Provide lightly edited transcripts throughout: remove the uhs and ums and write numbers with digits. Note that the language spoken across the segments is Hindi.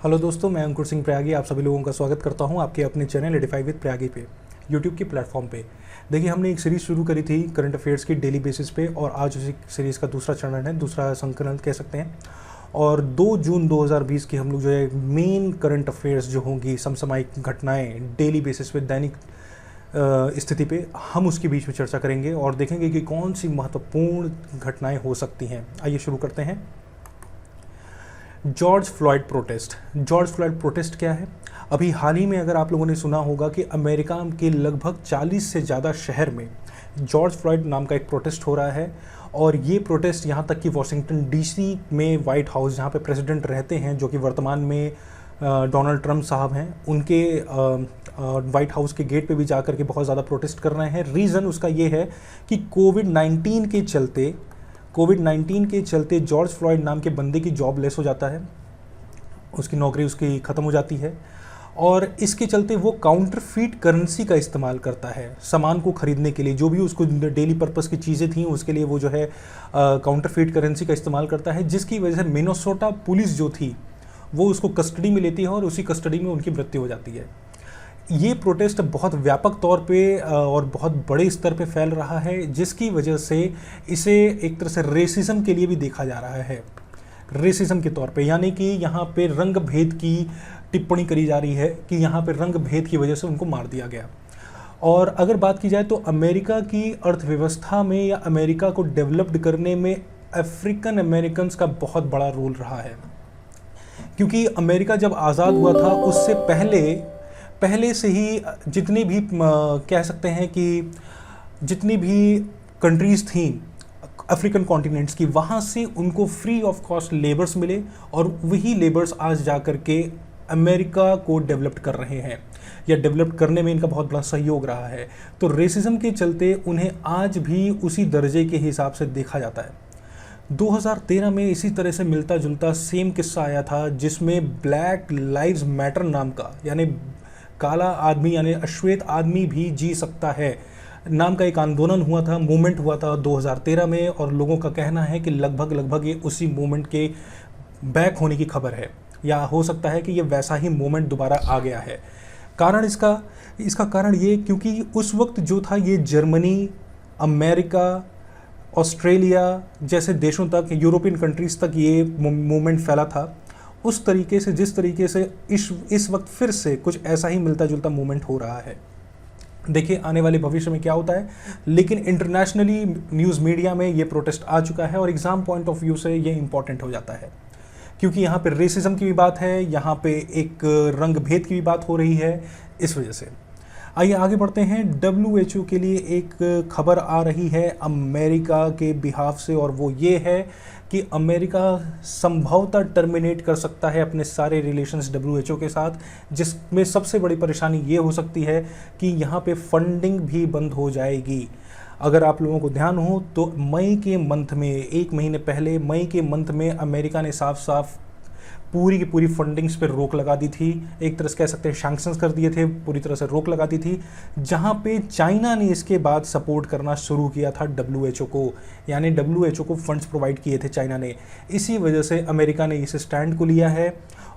हेलो दोस्तों, मैं अंकुर सिंह प्रयागी आप सभी लोगों का स्वागत करता हूं आपके अपने चैनल एडिफाई विद प्रयागी पे यूट्यूब के प्लेटफॉर्म पे। देखिए, हमने एक सीरीज़ शुरू करी थी करंट अफेयर्स की डेली बेसिस पे और आज उसी सीरीज़ का दूसरा चरण है, दूसरा संकलन कह सकते हैं। और 2 जून 2020 की हम लोग जो है मेन करंट अफेयर्स जो होंगी, समसामयिक घटनाएँ डेली बेसिस पे दैनिक स्थिति पे हम उसके बीच में चर्चा करेंगे और देखेंगे कि कौन सी महत्वपूर्ण घटनाएँ हो सकती हैं। आइए शुरू करते हैं। जॉर्ज फ्लॉयड प्रोटेस्ट क्या है? अभी हाल ही में अगर आप लोगों ने सुना होगा कि अमेरिका के लगभग 40 से ज़्यादा शहर में जॉर्ज फ्लॉयड नाम का एक प्रोटेस्ट हो रहा है। और ये प्रोटेस्ट यहाँ तक कि वॉशिंगटन डीसी में वाइट हाउस, जहाँ पे प्रेसिडेंट रहते हैं, जो कि वर्तमान में डोनाल्ड ट्रंप साहब हैं, उनके वाइट हाउस के गेट पे भी जाकर के बहुत ज़्यादा प्रोटेस्ट कर रहे हैं। रीज़न उसका ये है कि कोविड-19 के चलते जॉर्ज फ्लॉयड नाम के बंदे की जॉब लेस हो जाता है, उसकी नौकरी उसकी ख़त्म हो जाती है। और इसके चलते वो काउंटरफीट करेंसी का इस्तेमाल करता है सामान को ख़रीदने के लिए। जो भी उसको डेली पर्पस की चीज़ें थी उसके लिए वो जो है काउंटरफीट करेंसी का इस्तेमाल करता है, जिसकी वजह से मिनेसोटा पुलिस जो थी वो उसको कस्टडी में लेती है और उसी कस्टडी में उनकी मृत्यु हो जाती है। ये प्रोटेस्ट बहुत व्यापक तौर पे और बहुत बड़े स्तर पे फैल रहा है, जिसकी वजह से इसे एक तरह से रेसिज्म के लिए भी देखा जा रहा है। रेसिज्म के तौर पे, यानी कि यहाँ पे रंग भेद की टिप्पणी करी जा रही है कि यहाँ पे रंग भेद की वजह से उनको मार दिया गया। और अगर बात की जाए तो अमेरिका की अर्थव्यवस्था में या अमेरिका को डेवलप्ड करने में अफ्रीकन अमेरिकन्स का बहुत बड़ा रोल रहा है। क्योंकि अमेरिका जब आज़ाद हुआ था उससे पहले से ही जितनी भी कह सकते हैं कि जितनी भी कंट्रीज़ थी अफ्रीकन कॉन्टिनेंट्स की, वहाँ से उनको फ्री ऑफ कॉस्ट लेबर्स मिले और वही लेबर्स आज जा कर के अमेरिका को डेवलप कर रहे हैं या डेवलप करने में इनका बहुत बड़ा सहयोग रहा है। तो रेसिज्म के चलते उन्हें आज भी उसी दर्जे के हिसाब से देखा जाता है। 2013 में इसी तरह से मिलता जुलता सेम किस्सा आया था, जिसमें ब्लैक लाइव्स मैटर नाम का, यानी काला आदमी यानी अश्वेत आदमी भी जी सकता है नाम का एक आंदोलन हुआ था, मूवमेंट हुआ था 2013 में। और लोगों का कहना है कि लगभग ये उसी मूवमेंट के बैक होने की खबर है, या हो सकता है कि ये वैसा ही मूवमेंट दोबारा आ गया है। कारण इसका कारण ये, क्योंकि उस वक्त जो था ये जर्मनी, अमेरिका, ऑस्ट्रेलिया जैसे देशों तक, यूरोपियन कंट्रीज़ तक ये मूवमेंट फैला था। उस तरीके से जिस तरीके से इस वक्त फिर से कुछ ऐसा ही मिलता जुलता मूवमेंट हो रहा है। देखिए आने वाले भविष्य में क्या होता है, लेकिन इंटरनेशनली न्यूज़ मीडिया में ये प्रोटेस्ट आ चुका है और एग्ज़ाम पॉइंट ऑफ व्यू से ये इंपॉर्टेंट हो जाता है, क्योंकि यहाँ पे रेसिज्म की भी बात है, यहाँ पे एक रंग भेद की भी बात हो रही है, इस वजह से। आइए आगे बढ़ते हैं। WHO के लिए एक खबर आ रही है अमेरिका के बिहाफ से, और वो ये है कि अमेरिका संभवतः टर्मिनेट कर सकता है अपने सारे रिलेशंस WHO के साथ, जिसमें सबसे बड़ी परेशानी ये हो सकती है कि यहाँ पे फंडिंग भी बंद हो जाएगी। अगर आप लोगों को ध्यान हो तो मई के मंथ में, एक महीने पहले मई के मंथ में अमेरिका ने साफ साफ पूरी की पूरी फंडिंग्स पर रोक लगा दी थी। एक तरह से कह सकते हैं सैंक्शंस कर दिए थे, पूरी तरह से रोक लगा दी थी, जहां पे चाइना ने इसके बाद सपोर्ट करना शुरू किया था WHO को, यानी WHO को फंड्स प्रोवाइड किए थे चाइना ने। इसी वजह से अमेरिका ने इस स्टैंड को लिया है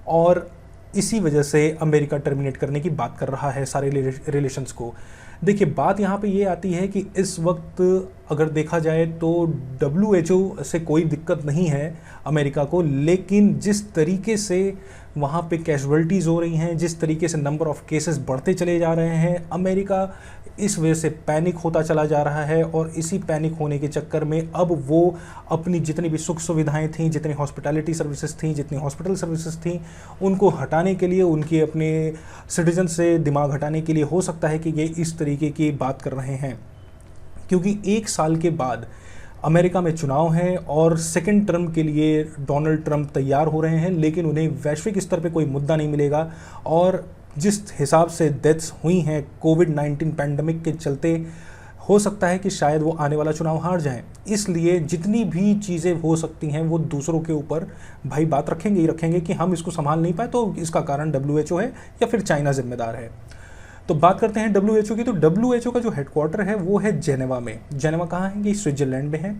और इसी वजह से अमेरिका टर्मिनेट करने की बात कर रहा है सारे रिलेशंस को। देखिए बात यहाँ पे ये आती है कि इस वक्त अगर देखा जाए तो WHO से कोई दिक्कत नहीं है अमेरिका को, लेकिन जिस तरीके से वहाँ पे कैजुअल्टीज़ हो रही हैं, जिस तरीके से नंबर ऑफ़ केसेस बढ़ते चले जा रहे हैं, अमेरिका इस वजह से पैनिक होता चला जा रहा है। और इसी पैनिक होने के चक्कर में अब वो अपनी जितनी भी सुख सुविधाएं थीं, जितनी हॉस्पिटैलिटी सर्विसेज थीं, जितनी हॉस्पिटल सर्विसेज थीं, उनको हटाने के लिए, उनके अपने सिटीजन से दिमाग हटाने के लिए हो सकता है कि ये इस तरीके की बात कर रहे हैं। क्योंकि 1 साल के बाद अमेरिका में चुनाव हैं और सेकंड टर्म के लिए डोनाल्ड ट्रंप तैयार हो रहे हैं, लेकिन उन्हें वैश्विक स्तर पे कोई मुद्दा नहीं मिलेगा। और जिस हिसाब से डेथ्स हुई हैं कोविड-19 पैंडमिक के चलते, हो सकता है कि शायद वो आने वाला चुनाव हार जाएं। इसलिए जितनी भी चीज़ें हो सकती हैं वो दूसरों के ऊपर भाई बात रखेंगे ही रखेंगे कि हम इसको संभाल नहीं पाए तो इसका कारण WHO है या फिर चाइना जिम्मेदार है। तो बात करते हैं WHO की। तो WHO का जो हेडक्वार्टर है वो है जेनेवा में। जेनेवा कहाँ है? ये स्विट्ज़रलैंड में है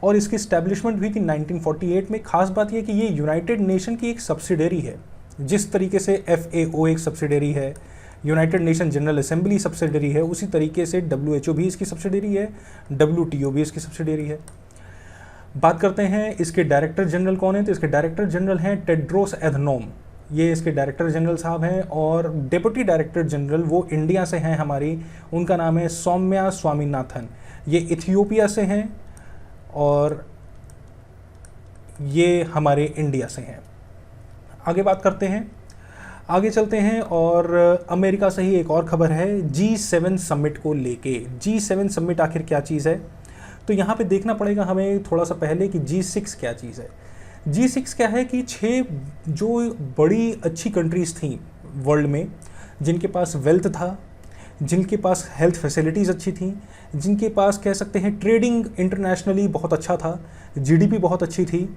और इसकी इस्टेब्लिशमेंट हुई थी 1948 में। खास बात यह कि ये यूनाइटेड नेशन की एक सब्सिडरी है, जिस तरीके से FAO एक सब्सिडरी है, United nation general assembly subsidiary है, उसी तरीके से WHO भी इसकी सब्सिडरी है, WTO भी इसकी सब्सिडरी है। बात करते हैं इसके डायरेक्टर जनरल कौन है, तो इसके डायरेक्टर जनरल हैं टेड्रोस एधनोम, ये इसके डायरेक्टर जनरल साहब हैं। और डिप्टी डायरेक्टर जनरल वो इंडिया से हैं हमारी, उनका नाम है सौम्या स्वामीनाथन, ये इथियोपिया से हैं और ये हमारे इंडिया से हैं। आगे बात करते हैं, आगे चलते हैं और अमेरिका से ही एक और खबर है G7 समिट को लेके। G7 समिट आखिर क्या चीज़ है, तो यहाँ पे देखना पड़ेगा हमें थोड़ा सा पहले कि G6 क्या चीज़ है। G6 क्या है कि 6 जो बड़ी अच्छी कंट्रीज़ थी वर्ल्ड में, जिनके पास वेल्थ था, जिनके पास हेल्थ फैसिलिटीज़ अच्छी थी, जिनके पास कह सकते हैं ट्रेडिंग इंटरनेशनली बहुत अच्छा था, GDP बहुत अच्छी थी,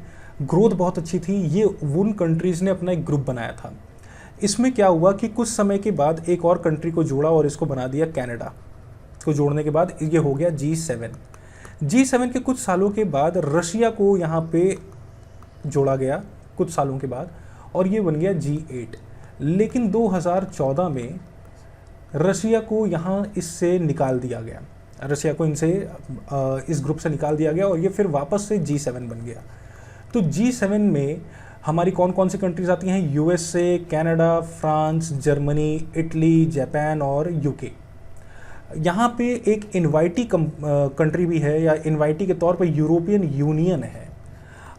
ग्रोथ बहुत अच्छी थी, ये उन कंट्रीज़ ने अपना एक ग्रुप बनाया था। इसमें क्या हुआ कि कुछ समय के बाद एक और कंट्री को जोड़ा और इसको बना दिया कनाडा को। जोड़ने के बाद ये हो गया G7। G7 के कुछ सालों के बाद रशिया को यहाँ पे जोड़ा गया कुछ सालों के बाद, और ये बन गया G8। लेकिन 2014 में रशिया को यहाँ इससे निकाल दिया गया, रशिया को इनसे इस ग्रुप से निकाल दिया गया और ये फिर वापस से G7 बन गया। तो G7 में हमारी कौन कौन सी कंट्रीज आती हैं, USA, Canada, France, Germany, Italy, Japan और UK। यहाँ पे एक इनवाइटी कंट्री भी है, या इनवाइटी के तौर पे यूरोपियन यूनियन है।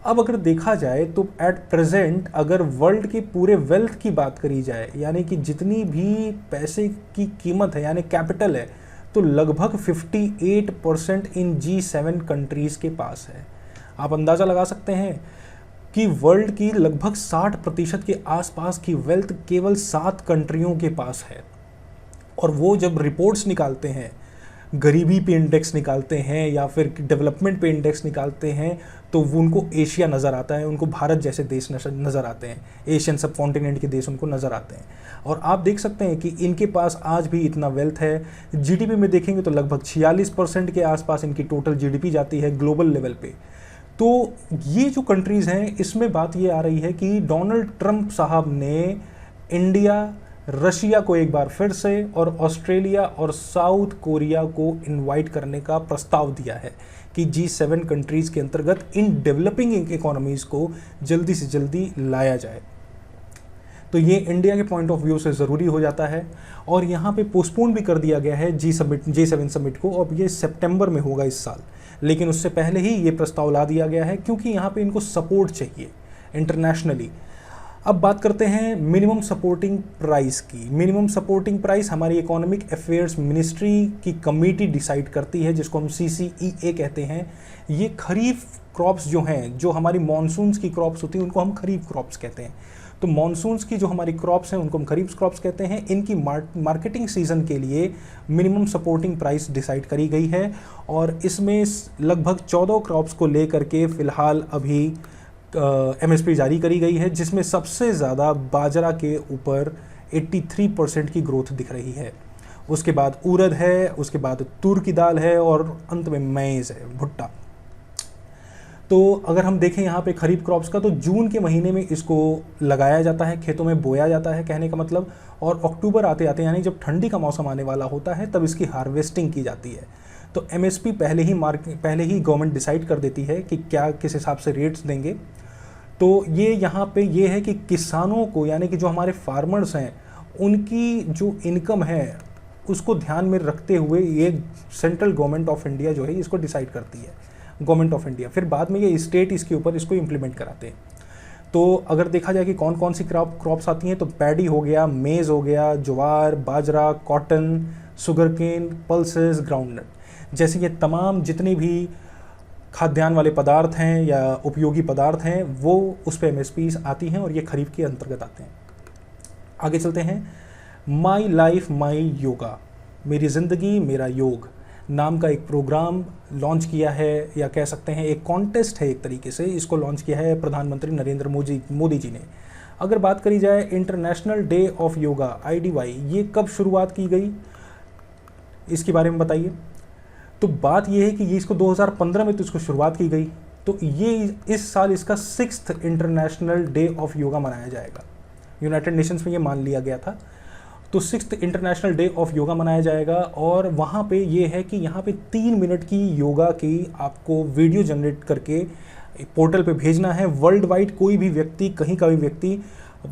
अब अगर देखा जाए तो एट प्रेजेंट अगर वर्ल्ड के पूरे वेल्थ की बात करी जाए, यानी कि जितनी भी पैसे की कीमत है यानी कैपिटल है, तो लगभग 58% इन G7 कंट्रीज़ के पास है। आप अंदाज़ा लगा सकते हैं कि वर्ल्ड की लगभग 60% के आसपास की वेल्थ केवल 7 कंट्रियों के पास है। और वो जब रिपोर्ट्स निकालते हैं, गरीबी पे इंडेक्स निकालते हैं या फिर डेवलपमेंट पे इंडेक्स निकालते हैं, तो वो उनको एशिया नज़र आता है, उनको भारत जैसे देश नज़र आते हैं, एशियन सब कॉन्टिनेंट के देश उनको नज़र आते हैं। और आप देख सकते हैं कि इनके पास आज भी इतना वेल्थ है। GDP में देखेंगे तो लगभग 46% के आसपास इनकी टोटल GDP जाती है ग्लोबल लेवल पे। तो ये जो कंट्रीज़ हैं, इसमें बात ये आ रही है कि डोनाल्ड ट्रंप साहब ने इंडिया, रशिया को एक बार फिर से और ऑस्ट्रेलिया और साउथ कोरिया को इनवाइट करने का प्रस्ताव दिया है कि G7 कंट्रीज़ के अंतर्गत इन डेवलपिंग इकोनॉमीज़ को जल्दी से जल्दी लाया जाए। तो ये इंडिया के पॉइंट ऑफ व्यू से ज़रूरी हो जाता है। और यहाँ पे पोस्टपोन भी कर दिया गया है G7 समिट को, अब ये सितंबर में होगा इस साल, लेकिन उससे पहले ही ये प्रस्ताव ला दिया गया है क्योंकि यहाँ पे इनको सपोर्ट चाहिए इंटरनेशनली। अब बात करते हैं मिनिमम सपोर्टिंग प्राइस की। मिनिमम सपोर्टिंग प्राइस हमारी इकोनॉमिक अफेयर्स मिनिस्ट्री की कमेटी डिसाइड करती है, जिसको हम CCEA कहते हैं। ये खरीफ क्रॉप्स जो हैं, जो हमारी मानसून्स की क्रॉप्स होती हैं, उनको हम खरीफ क्रॉप्स कहते हैं। तो मानसून्स की जो हमारी क्रॉप्स हैं उनको हम खरीफ क्रॉप्स कहते हैं। इनकी मार्केटिंग सीजन के लिए मिनिमम सपोर्टिंग प्राइस डिसाइड करी गई है और इसमें लगभग 14 क्रॉप्स को लेकर के फ़िलहाल अभी MSP जारी करी गई है, जिसमें सबसे ज़्यादा बाजरा के ऊपर 83% की ग्रोथ दिख रही है। उसके बाद उड़द है, उसके बाद तूर की दाल है और अंत में मैज़ है, भुट्टा। तो अगर हम देखें यहाँ पे खरीफ क्रॉप्स का, तो जून के महीने में इसको लगाया जाता है, खेतों में बोया जाता है कहने का मतलब, और अक्टूबर आते आते यानी जब ठंडी का मौसम आने वाला होता है तब इसकी हार्वेस्टिंग की जाती है। तो MSP पहले ही गवर्नमेंट डिसाइड कर देती है कि क्या किस हिसाब से रेट्स देंगे। तो ये यहाँ पे ये है कि किसानों को, यानी कि जो हमारे फार्मर्स हैं, उनकी जो इनकम है उसको ध्यान में रखते हुए ये सेंट्रल गवर्नमेंट ऑफ इंडिया जो है इसको डिसाइड करती है, गवर्नमेंट ऑफ इंडिया। फिर बाद में ये स्टेट इसके ऊपर इसको इम्प्लीमेंट कराते हैं। तो अगर देखा जाए कि कौन कौन सी क्रॉप्स आती हैं, तो पैडी हो गया, मेज़ हो गया, ज्वार, बाजरा, कॉटन, शुगरकेन, पल्सेस, ग्राउंडनट, जैसे ये तमाम जितने भी खाद्यान्न वाले पदार्थ हैं या उपयोगी पदार्थ हैं वो उस पर MSPs आती हैं और ये खरीफ के अंतर्गत आते हैं। आगे चलते हैं। माई लाइफ माई योगा, मेरी ज़िंदगी मेरा योग नाम का एक प्रोग्राम लॉन्च किया है, या कह सकते हैं एक कॉन्टेस्ट है एक तरीके से। इसको लॉन्च किया है प्रधानमंत्री नरेंद्र मोदी जी ने। अगर बात करी जाए international day of yoga IDY, ये कब शुरुआत की गई, इसके बारे में बताइए। तो बात ये है कि ये इसको 2015 में तो इसको शुरुआत की गई, तो ये इस साल इसका 6th international day of yoga मनाया जाएगा। यूनाइटेड नेशंस में ये मान लिया गया था। तो 6th international day of yoga मनाया जाएगा और वहाँ पे ये है कि यहाँ पे 3 मिनट की योगा की आपको वीडियो जनरेट करके पोर्टल पे भेजना है। वर्ल्ड वाइड कोई भी व्यक्ति, कहीं का भी व्यक्ति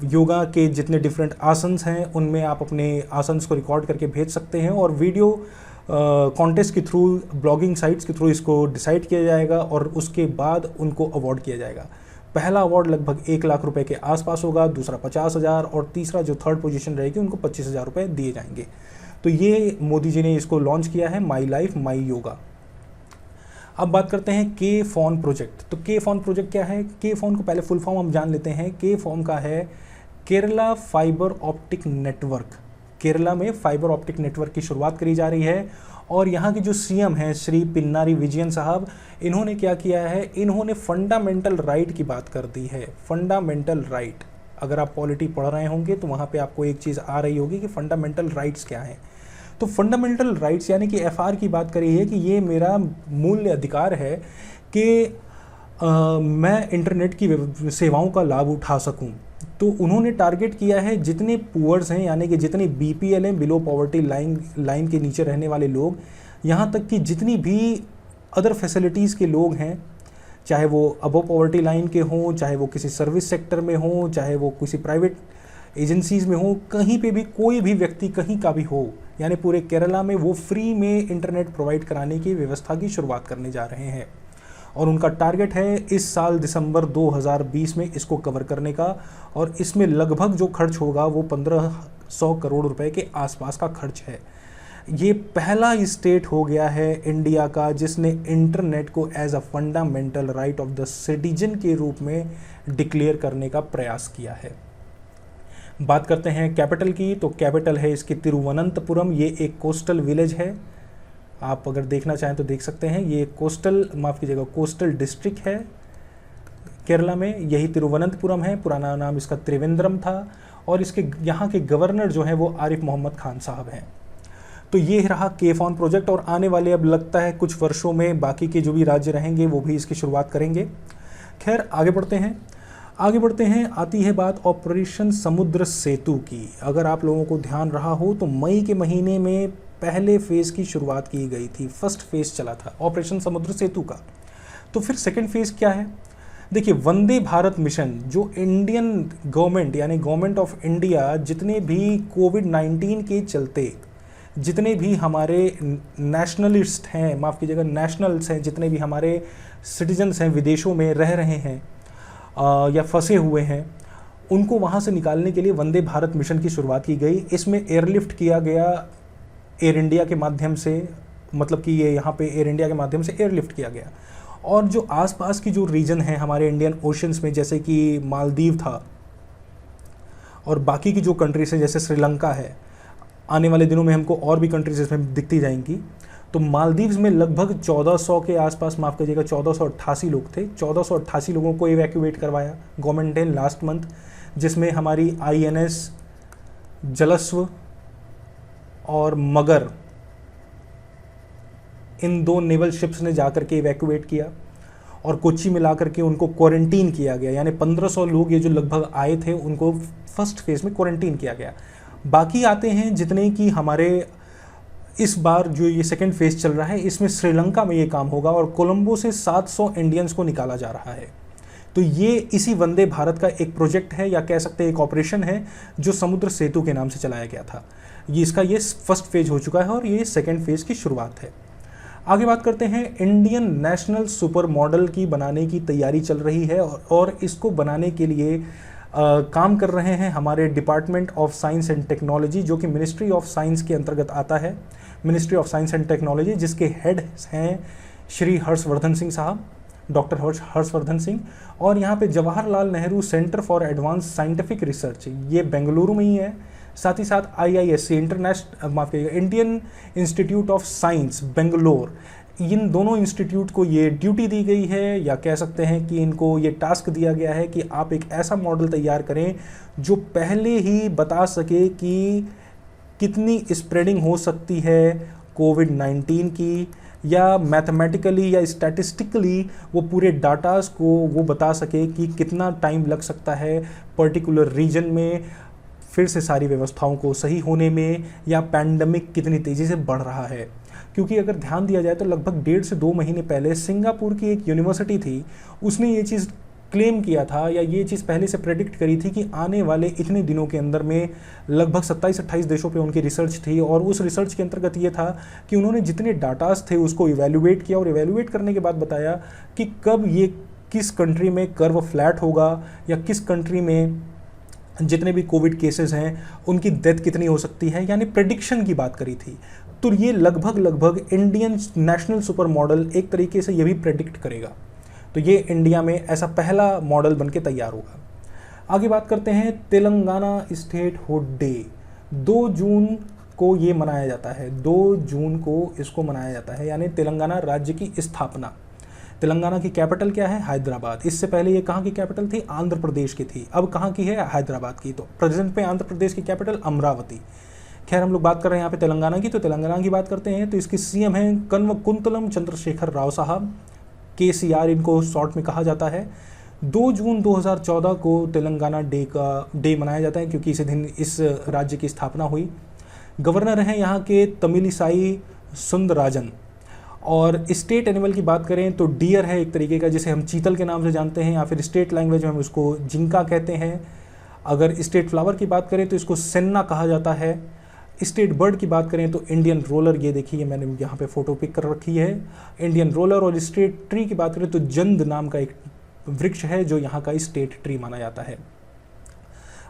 योगा के जितने डिफरेंट आसन्स हैं उनमें आप अपने आसन्स को रिकॉर्ड करके भेज सकते हैं और वीडियो कॉन्टेस्ट के थ्रू, ब्लॉगिंग साइट्स के थ्रू इसको डिसाइड किया जाएगा और उसके बाद उनको अवार्ड किया जाएगा। पहला अवार्ड लगभग 1 लाख रुपए के आसपास होगा, दूसरा 50,000 और तीसरा जो थर्ड पोजीशन रहेगी उनको 25,000 रुपये दिए जाएंगे। तो ये मोदी जी ने इसको लॉन्च किया है, माई लाइफ माई योगा। अब बात करते हैं के फोन प्रोजेक्ट। तो के फोन प्रोजेक्ट क्या है? के फोन को पहले फुल फॉर्म हम जान लेते हैं। के फॉर्म का है Kerala fibre optic network. Kerala में फाइबर ऑप्टिक नेटवर्क की शुरुआत करी जा रही है और यहाँ के जो सीएम हैं श्री पिनारी विजयन साहब, इन्होंने क्या किया है, इन्होंने फंडामेंटल राइट की बात कर दी है। फंडामेंटल राइट, अगर आप पॉलिटी पढ़ रहे होंगे तो वहाँ पे आपको एक चीज़ आ रही होगी कि फंडामेंटल राइट्स क्या हैं। तो फंडामेंटल राइट्स यानी कि एफआर की बात करी है कि ये मेरा मूल्य अधिकार है कि मैं इंटरनेट की सेवाओं का लाभ उठा सकूं। तो उन्होंने टारगेट किया है जितने पुअर्स हैं, यानी कि जितने बीपीएल हैं, बिलो पॉवर्टी लाइन के नीचे रहने वाले लोग, यहाँ तक कि जितनी भी अदर फैसिलिटीज़ के लोग हैं, चाहे वो अबव पॉवर्टी लाइन के हों, चाहे वो किसी सर्विस सेक्टर में हों, चाहे वो किसी प्राइवेट एजेंसीज़ में हो, कहीं पे भी कोई भी व्यक्ति कहीं का भी हो, यानी पूरे केरला में वो फ्री में इंटरनेट प्रोवाइड कराने की व्यवस्था की शुरुआत करने जा रहे हैं। और उनका टारगेट है इस साल दिसंबर 2020 में इसको कवर करने का और इसमें लगभग जो खर्च होगा वो 1500 करोड़ रुपए के आसपास का खर्च है। ये पहला स्टेट हो गया है इंडिया का जिसने इंटरनेट को as a fundamental right of the citizen के रूप में डिक्लेयर करने का प्रयास किया है। बात करते हैं कैपिटल की, तो कैपिटल है इसकी तिरुवनंतपुरम। ये एक कोस्टल विलेज है, आप अगर देखना चाहें तो देख सकते हैं। ये कोस्टल, माफ़ कीजिएगा, कोस्टल डिस्ट्रिक्ट है केरला में, यही तिरुवनंतपुरम है। पुराना नाम इसका त्रिवेंद्रम था और इसके यहाँ के गवर्नर जो हैं वो आरिफ मोहम्मद खान साहब हैं। तो ये रहा के फोन प्रोजेक्ट और आने वाले अब लगता है कुछ वर्षों में बाकी के जो भी राज्य रहेंगे वो भी इसकी शुरुआत करेंगे। खैर आगे बढ़ते हैं। आती है बात ऑपरेशन समुद्र सेतु की। अगर आप लोगों को ध्यान रहा हो तो मई के महीने में पहले फेज़ की शुरुआत की गई थी, फर्स्ट फेज़ चला था ऑपरेशन समुद्र सेतु का। तो फिर सेकंड फेज़ क्या है? देखिए, वंदे भारत मिशन जो इंडियन गवर्नमेंट यानी गवर्नमेंट ऑफ इंडिया जितने भी कोविड-19 के चलते जितने भी हमारे नेशनलिस्ट हैं, माफ़ कीजिएगा नेशनल्स हैं, जितने भी हमारे सिटीजन्स हैं विदेशों में रह रहे हैं या फंसे हुए हैं, उनको वहाँ से निकालने के लिए वंदे भारत मिशन की शुरुआत की गई। इसमें एयरलिफ्ट किया गया एयर इंडिया के माध्यम से, मतलब कि ये यहाँ पे एयर इंडिया के माध्यम से एयरलिफ्ट किया गया। और जो आसपास की जो रीजन है हमारे इंडियन ओशंस में, जैसे कि मालदीव था और बाकी की जो कंट्रीज हैं जैसे श्रीलंका है, आने वाले दिनों में हमको और भी कंट्रीज इसमें दिखती जाएंगी। तो मालदीव्स में लगभग 1400 के आसपास, माफ़ करिएगा 1488 लोग थे। 1488 लोगों को इवैक्यूएट करवाया गवर्नमेंट ने लास्ट मंथ, जिसमें हमारी INS जलस्व और मगर, इन 2 नेवल शिप्स ने जाकर के इवैक्यूएट किया और कोच्चि में ला करके उनको क्वारंटीन किया गया। यानी 1500 लोग ये जो लगभग आए थे उनको फर्स्ट फेज़ में क्वारंटीन किया गया। बाकी आते हैं जितने कि हमारे इस बार जो ये सेकंड फेज़ चल रहा है इसमें श्रीलंका में ये काम होगा और कोलंबो से 700 इंडियंस को निकाला जा रहा है। तो ये इसी वंदे भारत का एक प्रोजेक्ट है या कह सकते हैं एक ऑपरेशन है जो समुद्र सेतु के नाम से चलाया गया था। ये फर्स्ट फेज हो चुका है और ये सेकंड फेज़ की शुरुआत है। आगे बात करते हैं, इंडियन नेशनल सुपर मॉडल की बनाने की तैयारी चल रही है और इसको बनाने के लिए काम कर रहे हैं हमारे department of science and technology, जो कि मिनिस्ट्री ऑफ साइंस के अंतर्गत आता है। Ministry of science and technology जिसके हेड हैं श्री हर्षवर्धन सिंह साहब, डॉक्टर हर्षवर्धन सिंह। और यहाँ पे Jawaharlal Nehru centre for advance scientific research, ये बेंगलुरु में ही है। साथ ही साथ IISc Indian institute of science Bangalore, इन दोनों इंस्टीट्यूट को ये ड्यूटी दी गई है या कह सकते हैं कि इनको ये टास्क दिया गया है कि आप एक ऐसा मॉडल तैयार करें जो पहले ही बता सके कि कितनी स्प्रेडिंग हो सकती है कोविड-19 की या मैथमेटिकली या स्टैटिस्टिकली वो पूरे डाटास को वो बता सके कि कितना टाइम लग सकता है पर्टिकुलर रीजन में फिर से सारी व्यवस्थाओं को सही होने में, या पैंडमिक कितनी तेज़ी से बढ़ रहा है। क्योंकि अगर ध्यान दिया जाए तो लगभग 1.5 से 2 महीने पहले सिंगापुर की एक यूनिवर्सिटी थी, उसने ये चीज़ क्लेम किया था या ये चीज़ पहले से प्रेडिक्ट करी थी कि आने वाले इतने दिनों के अंदर में लगभग 27-28 देशों पे उनकी रिसर्च थी, और उस रिसर्च के अंतर्गत ये था कि उन्होंने जितने डाटास थे उसको इवेल्युएट किया, और इवेल्युएट करने के बाद बताया कि कब ये किस कंट्री में कर्व फ्लैट होगा, या किस कंट्री में जितने भी कोविड केसेस हैं उनकी डेथ कितनी हो सकती है, यानी प्रेडिक्शन की बात करी थी। तो ये लगभग इंडियन नेशनल सुपर मॉडल एक तरीके से ये भी प्रेडिक्ट करेगा। तो ये इंडिया में ऐसा पहला मॉडल बनके तैयार होगा। आगे बात करते हैं तेलंगाना स्टेट हुड डे। 2 जून को ये मनाया जाता है, 2 जून को इसको मनाया जाता है, यानी तेलंगाना राज्य की स्थापना। तेलंगाना की कैपिटल क्या है? हैदराबाद। इससे पहले ये कहाँ की कैपिटल थी? आंध्र प्रदेश की थी। अब कहाँ की है? हैदराबाद की। तो प्रेजेंट पे आंध्र प्रदेश की कैपिटल अमरावती। खैर हम लोग बात कर रहे हैं यहाँ पे तेलंगाना की, तो तेलंगाना की बात करते हैं। तो इसके सीएम हैं कन्वकुंतलम चंद्रशेखर राव साहब, KCR इनको शॉर्ट में कहा जाता है। 2 जून 2014 को तेलंगाना डे मनाया जाता है, क्योंकि इसी दिन इस राज्य की स्थापना हुई। गवर्नर हैं यहाँ के तमिलिसाई सुंदरराजन। और स्टेट एनिमल की बात करें तो डियर है एक तरीके का, जिसे हम चीतल के नाम से जानते हैं, या फिर स्टेट लैंग्वेज में हम उसको जिंका कहते हैं। अगर स्टेट फ्लावर की बात करें तो इसको सेन्ना कहा जाता है। स्टेट बर्ड की बात करें तो इंडियन रोलर, ये देखिए मैंने यहाँ पे फोटो पिक कर रखी है, इंडियन रोलर। और स्टेट ट्री की बात करें तो जंद नाम का एक वृक्ष है जो यहाँ का स्टेट ट्री माना जाता है।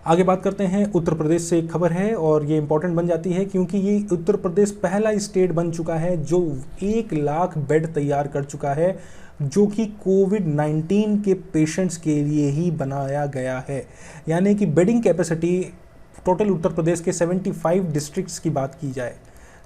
आगे बात करते हैं उत्तर प्रदेश से एक खबर है, और ये इंपॉर्टेंट बन जाती है क्योंकि ये उत्तर प्रदेश पहला स्टेट बन चुका है जो 1 लाख बेड तैयार कर चुका है, जो कि कोविड-19 के पेशेंट्स के लिए ही बनाया गया है। यानी कि bedding capacity total Uttar Pradesh के 75 डिस्ट्रिक्ट्स की बात की जाए,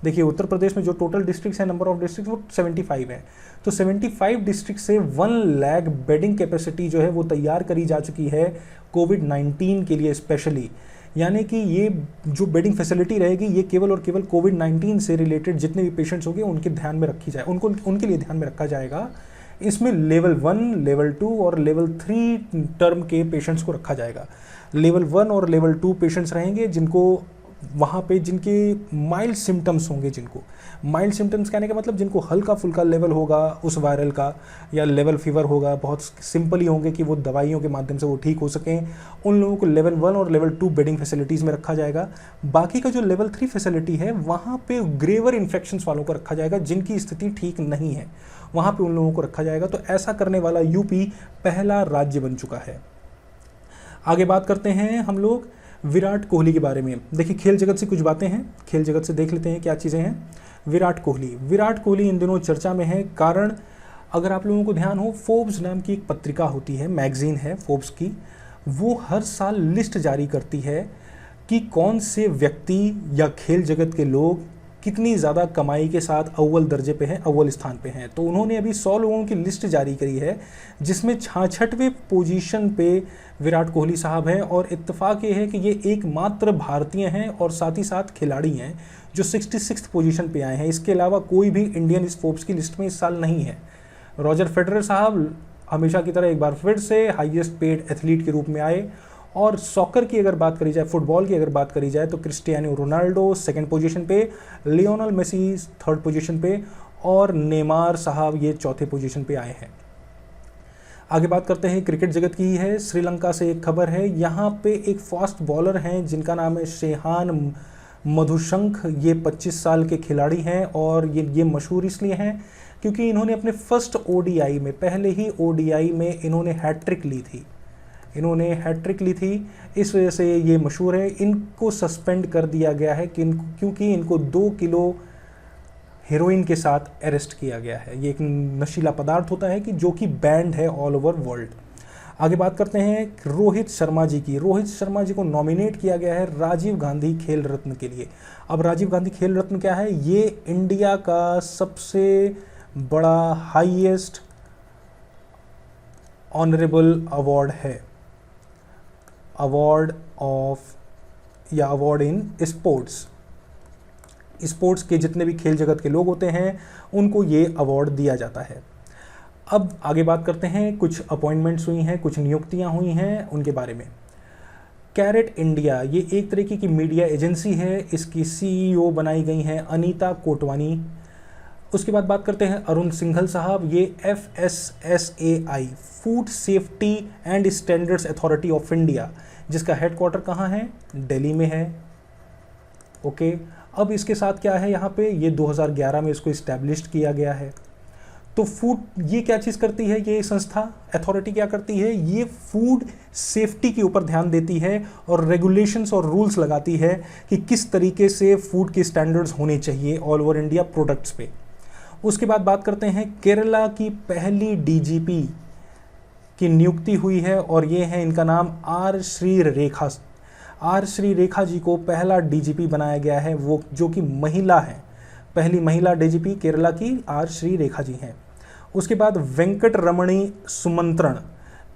देखिए उत्तर प्रदेश में जो टोटल डिस्ट्रिक्ट्स हैं, नंबर ऑफ डिस्ट्रिक्ट्स वो 75 है, तो 75 डिस्ट्रिक्ट से 1 लाख बेडिंग कैपेसिटी जो है वो तैयार करी जा चुकी है कोविड-19 के लिए स्पेशली। यानी कि ये जो बेडिंग फैसिलिटी रहेगी ये केवल और केवल कोविड-19 से रिलेटेड जितने भी पेशेंट्स होंगे उनके ध्यान में रखी जाए, उनके लिए ध्यान में रखा जाएगा। इसमें लेवल 1, लेवल 2 और लेवल 3 टर्म के पेशेंट्स को रखा जाएगा। लेवल 1 और लेवल 2 पेशेंट्स रहेंगे जिनको वहाँ पे जिनके माइल्ड सिम्टम्स होंगे, जिनको माइल्ड सिम्टम्स कहने का मतलब जिनको हल्का फुल्का लेवल होगा उस वायरल का, या लेवल फीवर होगा, बहुत सिंपल ही होंगे कि वो दवाइयों के माध्यम से वो ठीक हो सकें, उन लोगों को लेवल 1 और लेवल 2 बेडिंग फैसिलिटीज़ में रखा जाएगा। बाकी का जो लेवल 3 फैसिलिटी है वहाँ पे ग्रेवर इन्फेक्शंस वालों को रखा जाएगा, जिनकी स्थिति ठीक नहीं है, वहाँ पे उन लोगों को रखा जाएगा। तो ऐसा करने वाला यूपी पहला राज्य बन चुका है। आगे बात करते हैं हम लोग विराट कोहली के बारे में। देखिए खेल जगत से कुछ बातें हैं, खेल जगत से देख लेते हैं क्या चीज़ें हैं। विराट कोहली इन दिनों चर्चा में है, कारण अगर आप लोगों को ध्यान हो, फोर्ब्स नाम की एक पत्रिका होती है, मैगजीन है फोर्ब्स की, वो हर साल लिस्ट जारी करती है कि कौन से व्यक्ति या खेल जगत के लोग कितनी ज़्यादा कमाई के साथ अव्वल दर्जे पे हैं, अव्वल स्थान पे हैं। तो उन्होंने अभी 100 लोगों की लिस्ट जारी करी है, जिसमें 66वें पोजीशन पे विराट कोहली साहब हैं। और इत्तेफाक ये है कि ये एकमात्र भारतीय हैं और साथ ही साथ खिलाड़ी हैं जो 66th पोजीशन पे आए हैं। इसके अलावा कोई भी इंडियन इस फोर्ब्स की लिस्ट में इस साल नहीं है। रॉजर फेडरर साहब हमेशा की तरह एक बार फिर से हाईएस्ट पेड एथलीट के रूप में आए। और सॉकर की अगर बात करी जाए, फुटबॉल की अगर बात करी जाए, तो क्रिस्टियानो रोनाल्डो 2nd पोजीशन पे, लियोनल मेसी 3rd पोजीशन पे, और नेमार साहब ये 4थे पोजीशन पे आए हैं। आगे बात करते हैं क्रिकेट जगत की ही है। श्रीलंका से एक खबर है, यहाँ पे एक फास्ट बॉलर हैं जिनका नाम है शेहान मधुशंख। ये 25 साल के खिलाड़ी हैं, और ये मशहूर इसलिए हैं क्योंकि इन्होंने अपने फर्स्ट ODI में, पहले ही ODI में इन्होंने हैट्रिक ली थी, इस वजह से ये मशहूर है। इनको सस्पेंड कर दिया गया है क्योंकि इनको 2 किलो हेरोइन के साथ अरेस्ट किया गया है। ये एक नशीला पदार्थ होता है कि जो कि बैंड है ऑल ओवर वर्ल्ड। आगे बात करते हैं रोहित शर्मा जी की। रोहित शर्मा जी को नॉमिनेट किया गया है राजीव गांधी खेल रत्न के लिए। अब राजीव गांधी खेल रत्न क्या है? ये इंडिया का सबसे बड़ा हाईएस्ट ऑनरेबल अवार्ड है, अवार्ड इन स्पोर्ट्स। स्पोर्ट्स के जितने भी खेल जगत के लोग होते हैं उनको ये अवार्ड दिया जाता है। अब आगे बात करते हैं, कुछ अपॉइंटमेंट्स हुई हैं, कुछ नियुक्तियां हुई हैं उनके बारे में। कैरेट इंडिया ये एक तरीके की मीडिया एजेंसी है, इसकी CEO बनाई गई हैं अनीता कोटवानी। उसके बाद बात करते हैं अरुण सिंघल साहब, ये FSSAI food safety and standards authority of India, जिसका हेडक्वार्टर कहाँ है, दिल्ली में है। ओके, अब इसके साथ क्या है, यहाँ पे ये 2011 में इसको इस्टेब्लिश किया गया है। तो फूड ये क्या चीज़ करती है, ये संस्था अथॉरिटी क्या करती है, ये फूड सेफ्टी के ऊपर ध्यान देती है और रेगुलेशंस और रूल्स लगाती है कि किस तरीके से फूड के स्टैंडर्ड्स होने चाहिए ऑल ओवर इंडिया प्रोडक्ट्स पे। उसके बाद बात करते हैं केरला की पहली DGP की नियुक्ति हुई है और ये है, इनका नाम आर श्री रेखा जी को पहला DGP बनाया गया है, वो जो कि महिला है, पहली महिला DGP केरला की आर श्री रेखा जी हैं। उसके बाद वेंकट रमणी सुमंत्रण,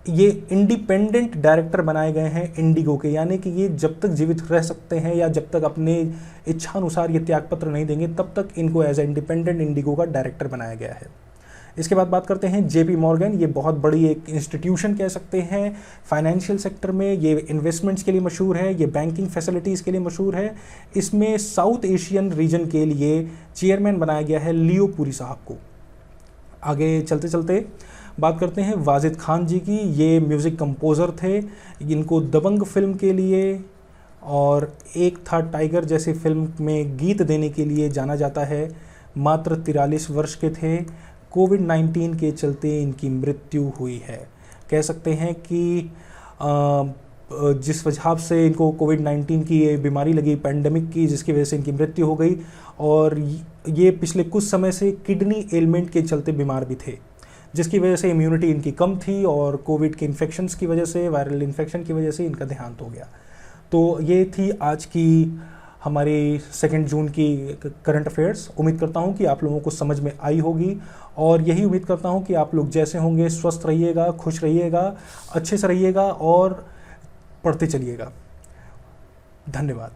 ये इंडिपेंडेंट डायरेक्टर बनाए गए हैं इंडिगो के, यानी कि ये जब तक जीवित रह सकते हैं या जब तक अपने इच्छानुसार ये त्यागपत्र नहीं देंगे तब तक इनको एज ए इंडिपेंडेंट इंडिगो का डायरेक्टर बनाया गया है। इसके बाद बात करते हैं JP मॉर्गन, ये बहुत बड़ी एक इंस्टीट्यूशन कह सकते हैं फाइनेंशियल सेक्टर में, ये इन्वेस्टमेंट्स के लिए मशहूर है, ये बैंकिंग फैसिलिटीज़ के लिए मशहूर है। इसमें साउथ एशियन रीजन के लिए चेयरमैन बनाया गया है लियो पुरी साहब को। आगे चलते चलते बात करते हैं वाजिद खान जी की, ये म्यूज़िक कंपोज़र थे, इनको दबंग फिल्म के लिए और एक था टाइगर जैसी फिल्म में गीत देने के लिए जाना जाता है। मात्र 43 वर्ष के थे। कोविड-19 के चलते इनकी मृत्यु हुई है। कह सकते हैं कि जिस वजह से इनको कोविड-19 की ये बीमारी लगी, पैंडमिक की, जिसकी वजह से इनकी मृत्यु हो गई, और ये पिछले कुछ समय से किडनी एलिमेंट के चलते बीमार भी थे, जिसकी वजह से इम्यूनिटी इनकी कम थी और कोविड के इन्फेक्शंस की वजह से, वायरल इन्फेक्शन की वजह से इनका देहांत हो गया। तो ये थी आज की हमारी 2 जून की करंट अफेयर्स। उम्मीद करता हूँ कि आप लोगों को समझ में आई होगी और यही उम्मीद करता हूँ कि आप लोग जैसे होंगे स्वस्थ रहिएगा, खुश रहिएगा, अच्छे से रहिएगा और पढ़ते चलिएगा। धन्यवाद।